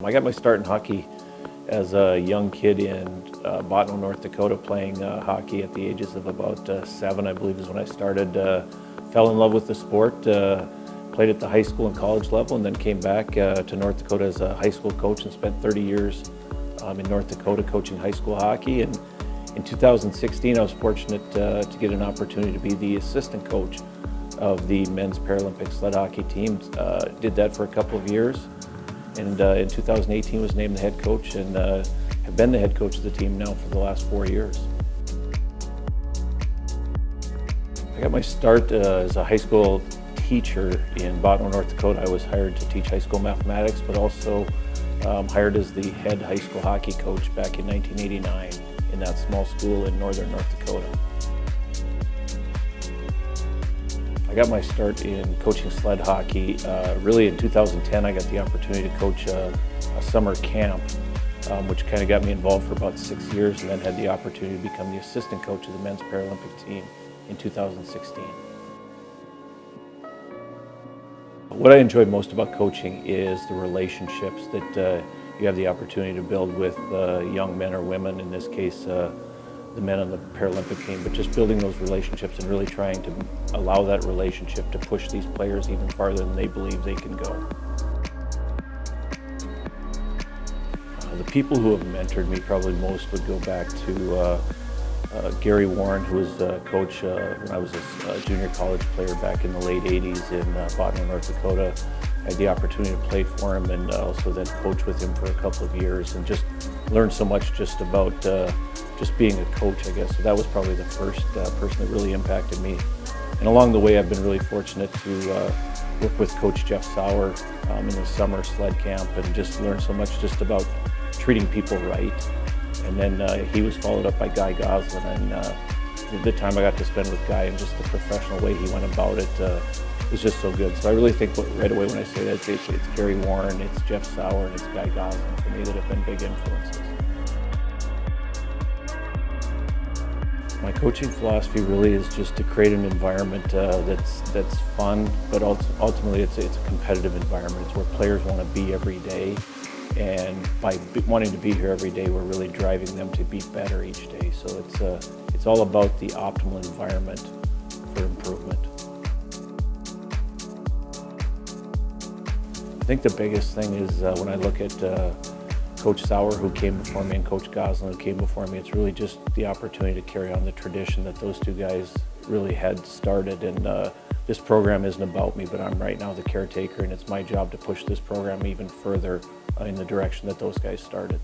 I got my start in hockey as a young kid in Botno, North Dakota, playing hockey at the ages of about 7, I believe is when I started. Fell in love with the sport, played at the high school and college level, and then came back to North Dakota as a high school coach and spent 30 years in North Dakota coaching high school hockey. And in 2016, I was fortunate to get an opportunity to be the assistant coach of the men's Paralympic Sled Hockey Team. Did that for a couple of years. And in 2018 was named the head coach and have been the head coach of the team now for the last 4 years. I got my start as a high school teacher in Botno, North Dakota. I was hired to teach high school mathematics, but also hired as the head high school hockey coach back in 1989 in that small school in northern North Dakota. I got my start in coaching sled hockey. Really in 2010, I got the opportunity to coach a summer camp, which kind of got me involved for about 6 years, and then had the opportunity to become the assistant coach of the men's Paralympic team in 2016. What I enjoy most about coaching is the relationships that you have the opportunity to build with young men or women, in this case the men on the Paralympic team, but just building those relationships and really trying to allow that relationship to push these players even farther than they believe they can go. The people who have mentored me probably most would go back to Gary Warren, who was a coach when I was a junior college player back in the late 80s in Botno, North Dakota. I had the opportunity to play for him and also then coach with him for a couple of years and just learned so much just about just being a coach, I guess. So that was probably the first person that really impacted me. And along the way, I've been really fortunate to work with Coach Jeff Sauer in the summer sled camp and just learn so much just about treating people right. And then he was followed up by Guy Goslin, and the time I got to spend with Guy and just the professional way he went about it was just so good. So I really think right away when I say that, it's Gary Warren, it's Jeff Sauer, and it's Guy Goslin for me that have been big influences. My coaching philosophy really is just to create an environment that's fun, but ultimately it's a competitive environment. It's where players want to be every day, and by wanting to be here every day, we're really driving them to be better each day. So it's all about the optimal environment for improvement. I think the biggest thing is when I look at Coach Sauer, who came before me, and Coach Goslin, who came before me, it's really just the opportunity to carry on the tradition that those two guys really had started. And this program isn't about me, but I'm right now the caretaker, and it's my job to push this program even further in the direction that those guys started.